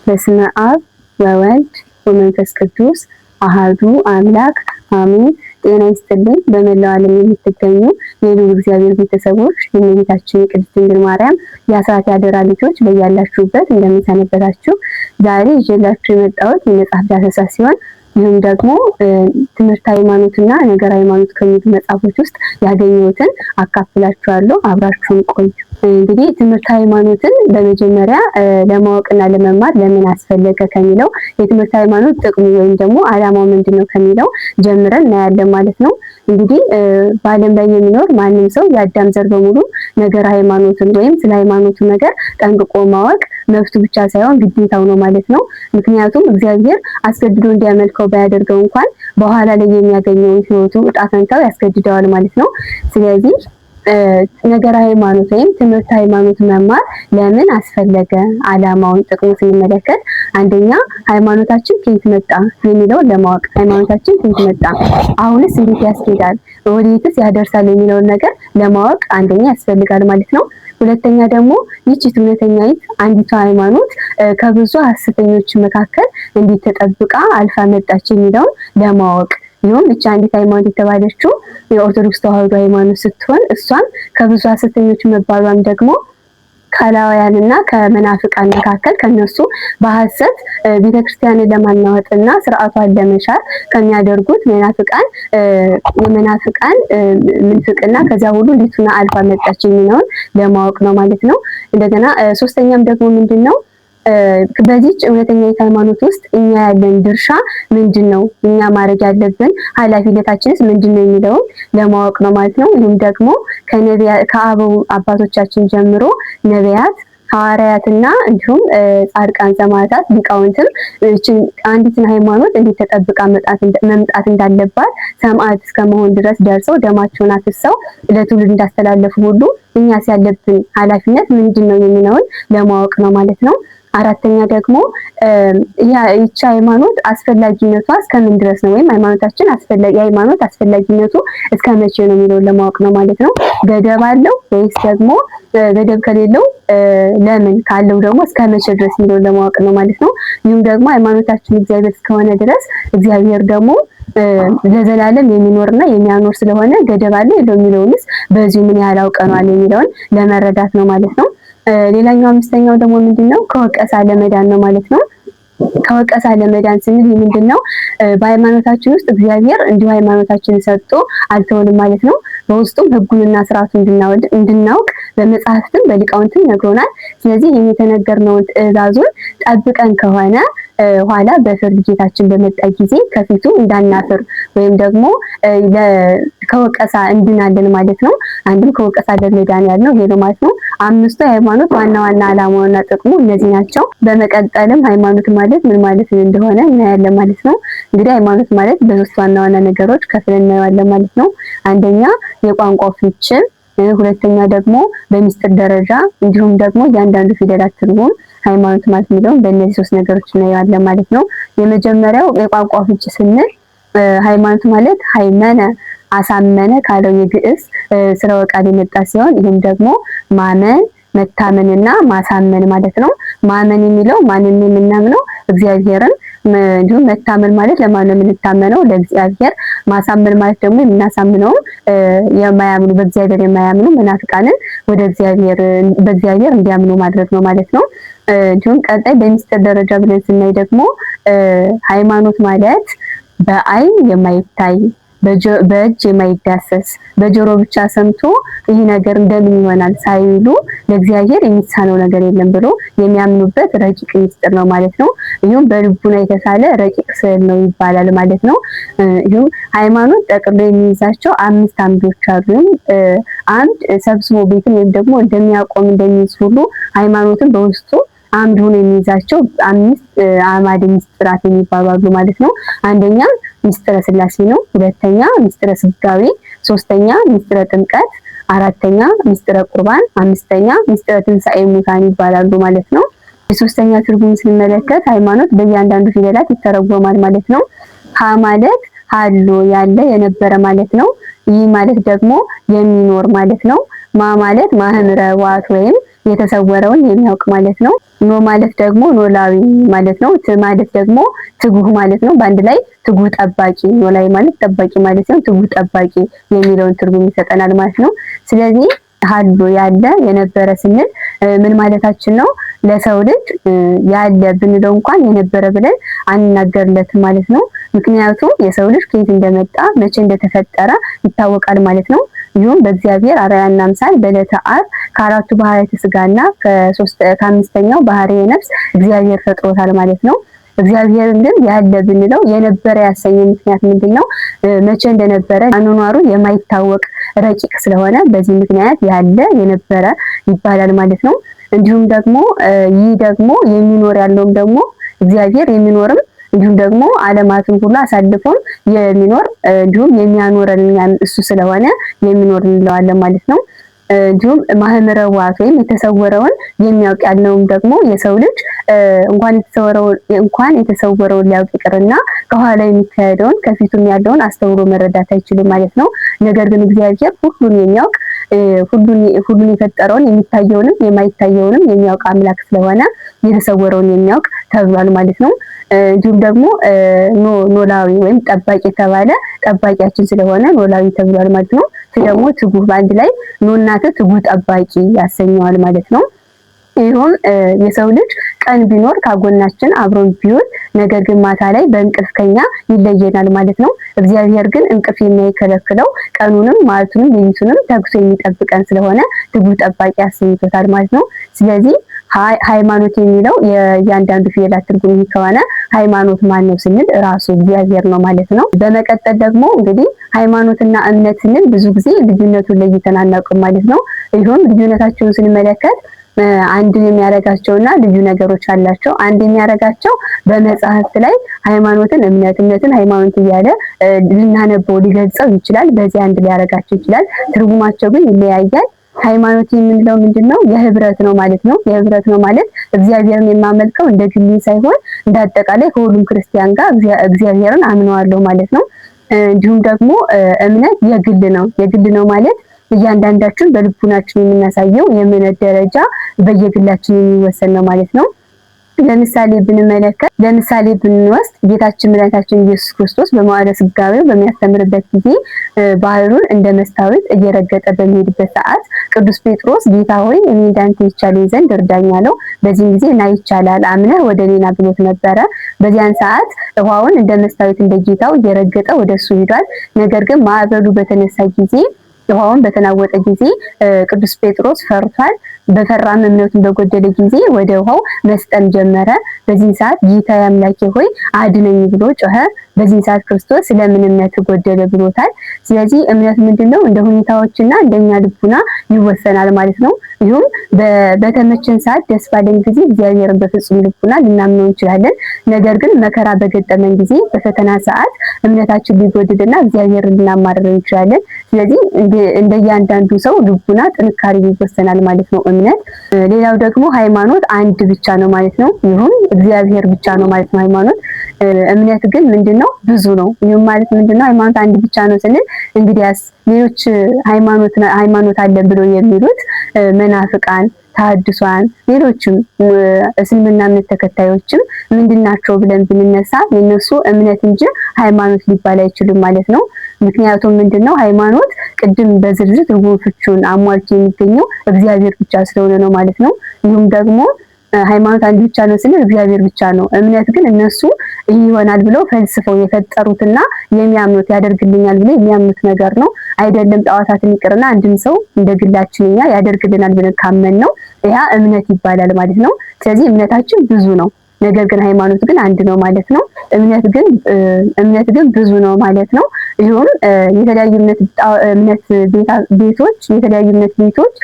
በስመ አብ ወወልድ ወመንፈስ ቅዱስ አሃዱ አምላክ አሜን። ጤና ይስጥልኝ። በመላው ዓለም የምትገኙ የልዑል እግዚአብሔር ቤተሰቦች የእመቤታችን የቅድስት ድንግል ማርያም የአስራት ያደራ ልጆች በያላችሁበት እንደምትሰነበታችሁ ዛሬ ይዤላችሁ የመጣሁት የመጽሐፍ ዳሰሳ ሲሆን ይህም ደግሞ ትምህርት ሃይማኖትና ነገር ሃይማኖት ከሚሉ መጽሐፎች ውስጥ ያገኘሁትን አካፍላችኋለሁ። አብራችሁን ቆዩ። እንግዲህ ትምህርት ሃይማኖትን በመጀመሪያ ለማወቅና ለመማር ለምን አስፈለገ ከሚለው የትምህርት ሃይማኖት ጥቅሙ ወይም ደግሞ ዓላማው ምንድነው ከሚለው ጀምረን እናያለን ማለት ነው። እንግዲህ በዓለም ላይ የሚኖር ማንም ሰው የአዳም ዘር በሙሉ ነገር ሃይማኖትን ወይም ስለ ሃይማኖቱ ነገር ጠንቅቆ ማወቅ መብቱ ብቻ ሳይሆን ግዴታው ነው ማለት ነው። ምክንያቱም እግዚአብሔር አስገድዶ እንዲያመልከው ባያደርገው እንኳን በኋላ ላይ የሚያገኘውን ሕይወቱ ዕጣ ፈንታው ያስገድደዋል ማለት ነው። ስለዚህ ነገር ሃይማኖት ወይም ትምህርት ሃይማኖት መማር ለምን አስፈለገ? ዓላማውን ጥቅሙ ስንመለከት አንደኛ ሃይማኖታችን ከየት መጣ የሚለውን ለማወቅ፣ ሃይማኖታችን ከየት መጣ፣ አሁንስ እንዴት ያስኬዳል፣ ወዴትስ ያደርሳል የሚለውን ነገር ለማወቅ አንደኛ ያስፈልጋል ማለት ነው። ሁለተኛ ደግሞ ይህች እውነተኛይት አንዲቷ ሃይማኖት ከብዙ ሐሰተኞች መካከል እንዴት ተጠብቃ አልፋ መጣች የሚለውን ለማወቅ ይሁን ብቻ አንዲት ሃይማኖት የተባለችው የኦርቶዶክስ ተዋህዶ ሃይማኖት ስትሆን እሷም ከብዙ ሐሰተኞች መባሏም ደግሞ ከላውያንና ከመናፍቃን መካከል ከነሱ በሐሰት ቤተክርስቲያንን ለማናወጥና ስርዓቷን ለመሻር ከሚያደርጉት የመናፍቃን ምንፍቅና ከዛ ሁሉ እንዴትና አልፋ መጣች የሚለውን ለማወቅ ነው ማለት ነው። እንደገና ሶስተኛም ደግሞ ምንድነው በዚህች እውነተኛ ሃይማኖት ውስጥ እኛ ያለን ድርሻ ምንድነው? እኛ ማድረግ ያለብን ኃላፊነታችንስ ምንድነው የሚለውን ለማወቅ ነው ማለት ነው። ይህም ደግሞ ከአበው አባቶቻችን ጀምሮ ነቢያት፣ ሐዋርያትና እንዲሁም ጻድቃን፣ ሰማዕታት፣ ሊቃውንትም አንዲትን ሃይማኖት እንዴት ተጠብቃ መምጣት እንዳለባት ሰማዕት እስከመሆን ድረስ ደርሰው ደማቸውን አፍሰው ለትውልድ እንዳስተላለፉ ሁሉ እኛስ ያለብን ኃላፊነት ምንድነው የሚለውን ለማወቅ ነው ማለት ነው። አራተኛ ደግሞ ይህች ሃይማኖት አስፈላጊነቷ እስከምን ድረስ ነው ወይም የሃይማኖት አስፈላጊነቱ እስከመቼ ነው የሚለውን ለማወቅ ነው ማለት ነው። ገደብ አለው ወይስ ደግሞ ገደብ ከሌለው ለምን፣ ካለው ደግሞ እስከመቼ ድረስ የሚለውን ለማወቅ ነው ማለት ነው። ይህም ደግሞ ሃይማኖታችን እግዚአብሔር እስከሆነ ድረስ እግዚአብሔር ደግሞ ለዘላለም የሚኖርና የሚያኖር ስለሆነ ገደብ አለው የሚለውንስ በዚሁ ምን ያህል አውቀናል የሚለውን ለመረዳት ነው ማለት ነው። ሌላኛው አምስተኛው ደግሞ ምንድነው ከወቀሳ ለመዳን ነው ማለት ነው። ከወቀሳ ለመዳን ስንል ምንድነው በሃይማኖታችን ውስጥ እግዚአብሔር እንዲሁ ሃይማኖታችንን ሰጥቶ አልተወንም ማለት ነው። በውስጡም ሕጉንና ስርዓቱን እንድናውቅ በመጽሐፍትም በሊቃውንትም ነግሮናል። ስለዚህ የተነገርነውን ትእዛዙን ጠብቀን ከሆነ ኋላ በፍርድ ጌታችን በመጣ ጊዜ ከፊቱ እንዳናፍር ወይም ደግሞ ከወቀሳ እንድናለን ማለት ነው። አንድም ከወቀሳ ለመዳን ያልነው ይሄ ነው ማለት ነው። አምስቱ የሃይማኖት ዋና ዋና ዓላማውና ጥቅሙ እነዚህ ናቸው። በመቀጠልም ሃይማኖት ማለት ምን ማለት እንደሆነ እናያለን ማለት ነው። እንግዲህ ሃይማኖት ማለት በሶስት ዋና ዋና ነገሮች ከፍለን እናየዋለን ማለት ነው። አንደኛ የቋንቋ ፍቺ፣ ሁለተኛ ደግሞ በሚስጥር ደረጃ እንዲሁም ደግሞ እያንዳንዱ ፊደላት ትርጉም ሃይማኖት ማለት የሚለውን በእነዚህ ሶስት ነገሮች እናየዋለን ማለት ነው። የመጀመሪያው የቋንቋ ፍቺ ስንል ሃይማኖት ማለት ሃይመነ አሳመነ ካለው የግዕዝ ስርወ ቃል የመጣ ሲሆን ይህም ደግሞ ማመን፣ መታመንና ማሳመን ማለት ነው። ማመን የሚለው ማንን የምናምነው እግዚአብሔርን፣ እንዲሁም መታመን ማለት ለማን ነው የምንታመነው? ለእግዚአብሔር። ማሳመን ማለት ደግሞ የምናሳምነው የማያምኑ በእግዚአብሔር የማያምኑ መናፍቃንን ወደ እግዚአብሔር በእግዚአብሔር እንዲያምኑ ማድረግ ነው ማለት ነው። እንዲሁም ቀጣይ በሚስጥር ደረጃ ብለን ስናይ ደግሞ ሃይማኖት ማለት በአይን የማይታይ በእጅ የማይዳሰስ በጆሮ ብቻ ሰምቶ ይህ ነገር እንደምን ይሆናል ሳይሉ ለእግዚአብሔር የሚሳነው ነገር የለም ብሎ የሚያምኑበት ረቂቅ ሚስጥር ነው ማለት ነው። ይሁን በልቡና የተሳለ ረቂቅ ስዕል ነው ይባላል ማለት ነው። ይሁን ሃይማኖት ጠቅሎ የሚይዛቸው 5 አምዶች አሉ። አንድ ሰብስቦ ቤትን ወይም ደግሞ እንደሚያቆም እንደሚይዝ ሁሉ ሃይማኖትን በውስጡ አምድ ሆኖ የሚይዛቸው 5 አዕማደ ምስጢራት የሚባሉ አሉ ማለት ነው። አንደኛ ምስጢረ ሥላሴ ነው። ሁለተኛ ምስጢረ ሥጋዌ፣ ሶስተኛ ምስጢረ ጥምቀት፣ አራተኛ ምስጢረ ቁርባን፣ አምስተኛ ምስጢረ ትንሣኤ ሙታን ይባላሉ ማለት ነው። የሶስተኛ ትርጉም ስንመለከት ሃይማኖት በእያንዳንዱ ፊደላት ይተረጎማል ማለት ነው። ሀ ማለት ሀሎ ያለ የነበረ ማለት ነው። ይህ ማለት ደግሞ የሚኖር ማለት ነው። ማ ማለት ማህምረ ዋት ወይም የተሰወረውን የሚያውቅ ማለት ነው። ኖ ማለት ደግሞ ኖላዊ ማለት ነው። ት ማለት ደግሞ ትጉህ ማለት ነው። በአንድ ላይ ትጉህ ጠባቂ፣ ኖላዊ ማለት ጠባቂ ማለት ነው። ትጉህ ጠባቂ የሚለውን ትርጉም ይሰጠናል ማለት ነው። ስለዚህ ሀሎ ያለ የነበረ ስንል ምን ማለታችን ነው? ለሰው ልጅ ያለ ብንለው እንኳን የነበረ ብለን አንናገርለትም ማለት ነው። ምክንያቱም የሰው ልጅ ከየት እንደመጣ መቼ እንደተፈጠረ ይታወቃል ማለት ነው። ይሁን በእግዚአብሔር አርአያና አምሳል በዕለተ ዓርብ ከአራቱ ባህርያተ ሥጋና ከአምስተኛው ባህርየ ነፍስ እግዚአብሔር ፈጥሮታል ማለት ነው። እግዚአብሔርን ግን ያለ ብንለው የነበረ ያሰኘ ምክንያት ምንድነው? መቼ እንደነበረ አኗኗሩ የማይታወቅ ረቂቅ ስለሆነ በዚህ ምክንያት ያለ የነበረ ይባላል ማለት ነው። እንዲሁም ደግሞ ይህ ደግሞ የሚኖር ያለውም ደግሞ እግዚአብሔር የሚኖርም እንዲሁም ደግሞ ዓለማትን ሁሉ አሳልፎም የሚኖር እንዲሁም የሚያኖረን እሱ ስለሆነ የሚኖር እንለዋለን ማለት ነው። እንዲሁም ማህመረ ዋዕት ወይም የተሰወረውን የሚያውቅ ያለውም ደግሞ የሰው ልጅ እንኳን የተሰወረውን ሊያውቅ ይቅርና ከኋላ የሚካሄደውን ከፊቱም ያለውን አስተውሎ መረዳት አይችልም ማለት ነው። ነገር ግን እግዚአብሔር ሁሉን የሚያውቅ ሁሉን የፈጠረውን የሚታየውንም የማይታየውንም የሚያውቅ አምላክ ስለሆነ የተሰወረውን የሚያውቅ ተብሏል ማለት ነው። እንዲሁም ደግሞ ኖላዊ ወይም ጠባቂ የተባለ ጠባቂያችን ስለሆነ ኖላዊ ተብሏል ማለት ነው። ደግሞ ትጉህ በአንድ ላይ ኖናተ ትጉህ ጠባቂ ያሰኘዋል ማለት ነው። ይሁን የሰው ልጅ ቀን ቢኖር ካጎናችን አብሮን ቢውል ነገር ግን ማታ ላይ በእንቅልፍ ከኛ ይለየናል ማለት ነው። እግዚአብሔር ግን እንቅልፍ የማይከለክለው ቀኑንም ማለቱንም ሌሊቱንም ተግቶ የሚጠብቀን ስለሆነ ትጉህ ጠባቂ ያሰኝቶታል ማለት ነው። ስለዚህ ሃይማኖት የሚለው የእያንዳንዱ ፊደላት ትርጉም ከሆነ ሃይማኖት ማን ነው ስንል ራሱ እግዚአብሔር ነው ማለት ነው። በመቀጠል ደግሞ እንግዲህ ሃይማኖትና እምነት ስንል ብዙ ጊዜ ልዩነቱን ለይተን አናውቅም ማለት ነው። ይሁን ልዩነታቸውን ስንመለከት አንድ የሚያደርጋቸውና ልዩ ነገሮች አላቸው። አንድ የሚያደርጋቸው በመጽሐፍት ላይ ሃይማኖትን እምነትን ሃይማኖት እያለ ልናነበው ሊገልጸው ይችላል። በዚህ አንድ ሊያደርጋቸው ይችላል። ትርጉማቸው ግን ይለያያል። ሃይማኖት የምንለው ምንድነው? የህብረት ነው ማለት ነው። የህብረት ነው ማለት እግዚአብሔርን የማመልከው እንደ ግሌ ሳይሆን እንደ አጠቃላይ ከሁሉም ክርስቲያን ጋር እግዚአብሔርን አምነዋለሁ ማለት ነው። እንዲሁም ደግሞ እምነት የግል ነው። የግል ነው ማለት እያንዳንዳችን በልቡናችን የምናሳየው የእምነት ደረጃ በየግላችን የሚወሰን ነው ማለት ነው። ለምሳሌ ብንወስድ ጌታችን መድኃኒታችን ኢየሱስ ክርስቶስ በመዋዕለ ሥጋዌው በሚያስተምርበት ጊዜ ባህሩን እንደ መስታወት እየረገጠ በሚሄድበት ሰዓት ቅዱስ ጴጥሮስ ጌታ ሆይ እኔ እንዳንተ ይቻለኝ ዘንድ እርዳኝ አለው። በዚህም ጊዜ ና ይቻላል አምነህ ወደ እኔ ና ብሎት ነበረ። በዚያን ሰዓት ውሃውን እንደ መስታወት እንደ ጌታው እየረገጠ ወደሱ ሄዷል። ነገር ግን ማዕበሉ በተነሳ ጊዜ ውሃውን በተናወጠ ጊዜ ቅዱስ ጴጥሮስ ፈርቷል። በፈራም እምነቱን በጎደለ ጊዜ ወደ ውሃው መስጠም ጀመረ። በዚህ ሰዓት ጌታ አምላኬ ሆይ አድነኝ ብሎ ጮኸ። በዚህ ሰዓት ክርስቶስ ስለምን እምነት ጎደለ ብሎታል። ስለዚህ እምነት ምንድነው? እንደ ሁኔታዎችና እንደኛ ልቡና ይወሰናል ማለት ነው። ይሁን በተመቸን ሰዓት ደስ ባለን ጊዜ እግዚአብሔርን በፍጹም ልቡና ልናምነው እንችላለን። ነገር ግን መከራ በገጠመን ጊዜ በፈተና ሰዓት እምነታችን ሊጎድልና እግዚአብሔርን ልናማርር እንችላለን። ስለዚህ እንደያንዳንዱ ሰው ልቡና ጥንካሬ ይወሰናል ማለት ነው እምነት። ሌላው ደግሞ ሃይማኖት አንድ ብቻ ነው ማለት ነው። ይሁን እግዚአብሔር ብቻ ነው ማለት ነው ሃይማኖት። እምነት ግን ምንድነው? ብዙ ነው። ይሁን ማለት ምንድነው? ሃይማኖት አንድ ብቻ ነው ስንል እንግዲያስ ሌሎች ሃይማኖት አለን ብሎ የሚሉት መናፍቃን፣ ተሐድሷን፣ ሌሎችም እስልምና እምነት ተከታዮችም ምንድናቸው ብለን ብንነሳ የነሱ እምነት እንጂ ሃይማኖት ሊባል አይችልም ማለት ነው። ምክንያቱም ምንድነው? ሃይማኖት ቅድም በዝርዝር ትርጉም ፍቹን አሟልቶ የሚገኘው እግዚአብሔር ብቻ ስለሆነ ነው ማለት ነው። ይሁን ደግሞ ሃይማኖት አንድ ብቻ ነው ስንል እግዚአብሔር ብቻ ነው። እምነት ግን እነሱ ይሆናል ብለው ፈልስፈው የፈጠሩትና የሚያምኑት ያደርግልኛል ብለው የሚያምኑት ነገር ነው። አይደለም ጣዖታትን ይቅርና አንድን ሰው እንደ ግላችንኛ ያደርግልናል ብለን ካመን ነው ያ እምነት ይባላል ማለት ነው። ስለዚህ እምነታችን ብዙ ነው። ነገር ግን ሃይማኖት ግን አንድ ነው ማለት ነው። እምነት ግን ብዙ ነው ማለት ነው። ይሁን የተለያዩ እምነት ቤቶች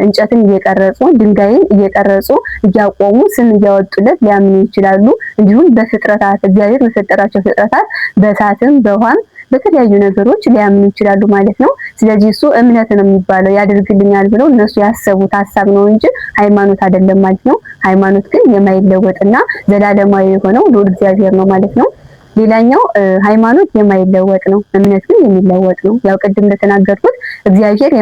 እንጨትን እየቀረጹ ድንጋይን እየቀረጹ እያቆሙ ስም እያወጡለት ሊያምኑ ይችላሉ። እንዲሁም በፍጥረታት እግዚአብሔር በፈጠራቸው ፍጥረታት በእሳትም በውሃም በተለያዩ ነገሮች ሊያምኑ ይችላሉ ማለት ነው። ስለዚህ እሱ እምነት ነው የሚባለው ያደርግልኛል ብለው እነሱ ያሰቡት ሐሳብ ነው እንጂ ሃይማኖት አይደለም ማለት ነው። ሃይማኖት ግን የማይለወጥና ዘላለማዊ የሆነው ልዑል እግዚአብሔር ነው ማለት ነው። ሌላኛው ሃይማኖት የማይለወጥ ነው፣ እምነት ግን የሚለወጥ ነው። ያው ቅድም እንደተናገርኩት እግዚአብሔር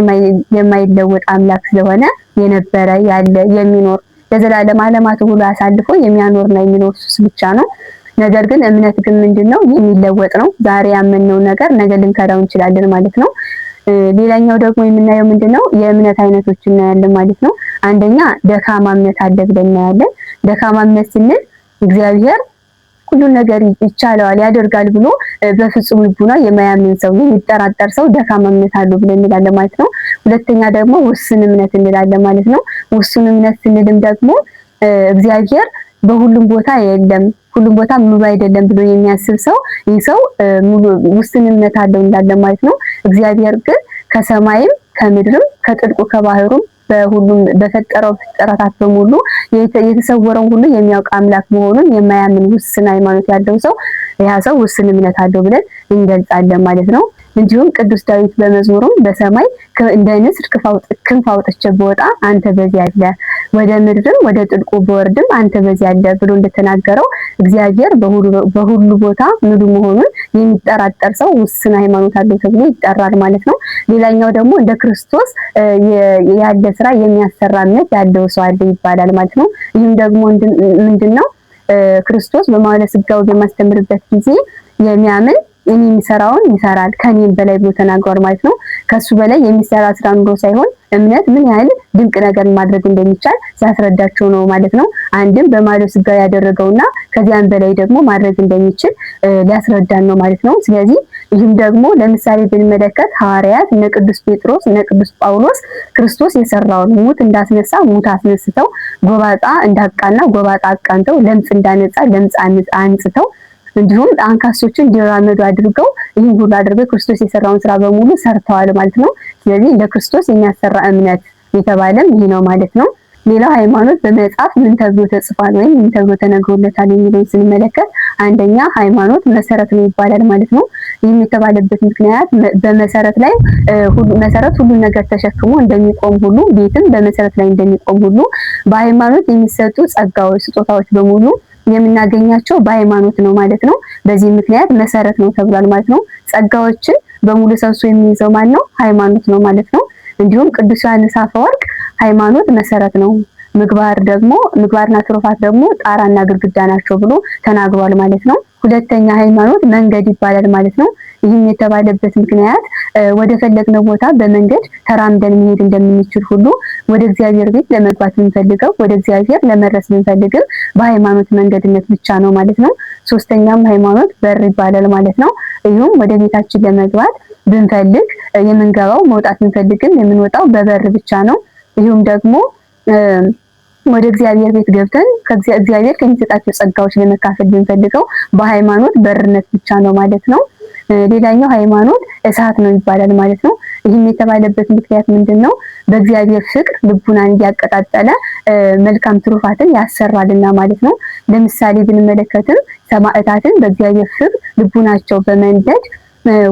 የማይለወጥ አምላክ ስለሆነ የነበረ ያለ የሚኖር ለዘላለም ዓለማት ሁሉ አሳልፎ የሚያኖርና የሚኖር እሱ ብቻ ነው። ነገር ግን እምነት ግን ምንድነው? የሚለወጥ ነው። ዛሬ ያመንነው ነገር ነገ ልንከዳው እንችላለን ማለት ነው። ሌላኛው ደግሞ የምናየው ምንድነው? የእምነት አይነቶች እናያለን ማለት ነው። አንደኛ ደካማ እምነት አለ ብለን እናያለን። ደካማ እምነት ስንል እግዚአብሔር ሁሉን ነገር ይቻለዋል ያደርጋል ብሎ በፍጹም ልቡና የማያምን ሰው የሚጠራጠር ሰው ደካማ እምነት አለው ብለን እንላለን ማለት ነው። ሁለተኛ ደግሞ ውስን እምነት እንላለን ማለት ነው። ውስን እምነት ስንልም ደግሞ እግዚአብሔር በሁሉም ቦታ የለም፣ ሁሉም ቦታ ሙሉ አይደለም ብሎ የሚያስብ ሰው ይህ ሰው ሙሉ ውስን እምነት አለው እንላለን ማለት ነው። እግዚአብሔር ግን ከሰማይም ከምድርም ከጥልቁ ከባህሩም በሁሉም በፈጠረው ፍጥረታት በሙሉ የተሰወረው ሁሉ የሚያውቅ አምላክ መሆኑን የማያምን ውስን ሃይማኖት ያለው ሰው ያ ሰው ውስን እምነት አለው ብለን እንገልጻለን ማለት ነው። እንዲሁም ቅዱስ ዳዊት በመዝሙሩም በሰማይ እንደ ንስር ክንፍ አውጥቼ ብወጣ አንተ በዚያ አለ፣ ወደ ምድርም ወደ ጥልቁ ብወርድም አንተ በዚያ አለ ብሎ እንደተናገረው እግዚአብሔር በሁሉ ቦታ ሙሉ መሆኑን የሚጠራጠር ሰው ውስን ሃይማኖት አለው ተብሎ ይጠራል ማለት ነው። ሌላኛው ደግሞ እንደ ክርስቶስ ያለ ስራ የሚያሰራ እምነት ያለው ሰው አለ ይባላል ማለት ነው። ይህም ደግሞ ምንድነው? ክርስቶስ በመዋዕለ ሥጋዌ በማስተምርበት ጊዜ የሚያምን እኔ የሚሰራውን ይሰራል ከኔም በላይ ብሎ ተናግሯል ማለት ነው። ከሱ በላይ የሚሰራ ስራ ኑሮ ሳይሆን እምነት ምን ያህል ድንቅ ነገር ማድረግ እንደሚቻል ሲያስረዳቸው ነው ማለት ነው። አንድም በመዋዕለ ሥጋዌ ያደረገውና ከዚያም በላይ ደግሞ ማድረግ እንደሚችል ሊያስረዳን ነው ማለት ነው። ስለዚህ ይህም ደግሞ ለምሳሌ ብንመለከት ሐዋርያት እነ ቅዱስ ጴጥሮስ እነ ቅዱስ ጳውሎስ ክርስቶስ የሰራውን ሙት እንዳስነሳ ሙት አስነስተው፣ ጎባጣ እንዳቃና ጎባጣ አቃንተው፣ ለምጽ እንዳነጻ ለምጽ አንጽተው፣ እንዲሁም አንካሶችን እንዲራመዱ አድርገው ይህን ሁሉ አድርገው ክርስቶስ የሰራውን ስራ በሙሉ ሰርተዋል ማለት ነው። ስለዚህ እንደ ክርስቶስ የሚያሰራ እምነት የተባለም ይህ ነው ማለት ነው። ሌላው ሃይማኖት በመጽሐፍ ምን ተብሎ ተጽፏል ወይም ምን ተብሎ ተነግሮለታል የሚለውን ስንመለከት አንደኛ ሃይማኖት መሰረት ነው ይባላል ማለት ነው። ይህም የተባለበት ምክንያት በመሰረት ላይ መሰረት ሁሉ ነገር ተሸክሞ እንደሚቆም ሁሉ ቤትም በመሰረት ላይ እንደሚቆም ሁሉ በሃይማኖት የሚሰጡ ጸጋዎች፣ ስጦታዎች በሙሉ የምናገኛቸው በሃይማኖት ነው ማለት ነው። በዚህ ምክንያት መሰረት ነው ተብሏል ማለት ነው። ጸጋዎችን በሙሉ ሰብስቦ የሚይዘው ማን ነው? ሃይማኖት ነው ማለት ነው። እንዲሁም ቅዱስ ዮሐንስ አፈወርቅ ሃይማኖት መሰረት ነው፣ ምግባርና ትሩፋት ደግሞ ጣራና ግድግዳ ናቸው ብሎ ተናግሯል ማለት ነው። ሁለተኛ ሃይማኖት መንገድ ይባላል ማለት ነው። ይህም የተባለበት ምክንያት ወደ ፈለግነው ቦታ በመንገድ ተራምደን መሄድ እንደምንችል ሁሉ ወደ እግዚአብሔር ቤት ለመግባት ብንፈልገው ወደ እግዚአብሔር ለመድረስ ብንፈልግም በሃይማኖት መንገድነት ብቻ ነው ማለት ነው። ሶስተኛም ሃይማኖት በር ይባላል ማለት ነው። ይህም ወደ ቤታችን ለመግባት ብንፈልግ የምንገባው መውጣት ብንፈልግም የምንወጣው በበር ብቻ ነው። ይህም ደግሞ ወደ እግዚአብሔር ቤት ገብተን እግዚአብሔር ከሚሰጣቸው ጸጋዎች ለመካፈል ብንፈልገው በሃይማኖት በርነት ብቻ ነው ማለት ነው። ሌላኛው ሃይማኖት እሳት ነው ይባላል ማለት ነው። ይህም የተባለበት ምክንያት ምንድነው? በእግዚአብሔር ፍቅር ልቡናን እያቀጣጠለ መልካም ትሩፋትን ያሰራልና ማለት ነው። ለምሳሌ ብንመለከትም ሰማዕታትን በእግዚአብሔር ፍቅር ልቡናቸው በመንደድ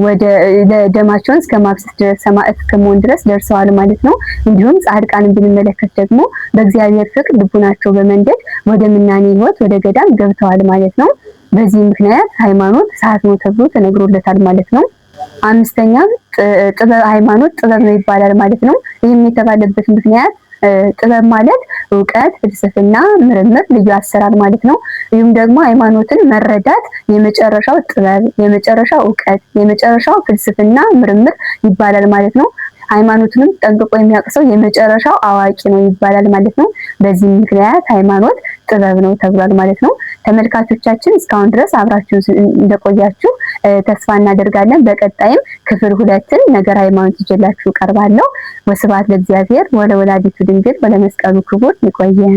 ወደ ደማቸውን እስከ ማፍሰስ ድረስ ሰማዕት ከመሆን ድረስ ደርሰዋል ማለት ነው። እንዲሁም ጻድቃንን ብንመለከት ደግሞ በእግዚአብሔር ፍቅር ልቡናቸው በመንደድ ወደ ምናኔ ሕይወት ወደ ገዳም ገብተዋል ማለት ነው። በዚህ ምክንያት ሃይማኖት እሳት ነው ተብሎ ተነግሮለታል ማለት ነው። አምስተኛ ሃይማኖት ጥበብ ነው ይባላል ማለት ነው። ይህም የተባለበት ምክንያት ጥበብ ማለት እውቀት፣ ፍልስፍና፣ ምርምር፣ ልዩ አሰራር ማለት ነው። ይህም ደግሞ ሃይማኖትን መረዳት የመጨረሻው ጥበብ፣ የመጨረሻው እውቀት፣ የመጨረሻው ፍልስፍና፣ ምርምር ይባላል ማለት ነው። ሃይማኖቱንም ጠንቅቆ የሚያውቅ ሰው የመጨረሻው አዋቂ ነው ይባላል ማለት ነው። በዚህ ምክንያት ሃይማኖት ጥበብ ነው ተብሏል ማለት ነው። ተመልካቾቻችን እስካሁን ድረስ አብራችሁን እንደቆያችሁ ተስፋ እናደርጋለን። በቀጣይም ክፍል 2ን ነገር ሃይማኖት ይዤላችሁ ቀርባለሁ። ወስብሐት ለእግዚአብሔር ወለወላዲቱ ድንግል ወለመስቀሉ ክቡር። ይቆየን።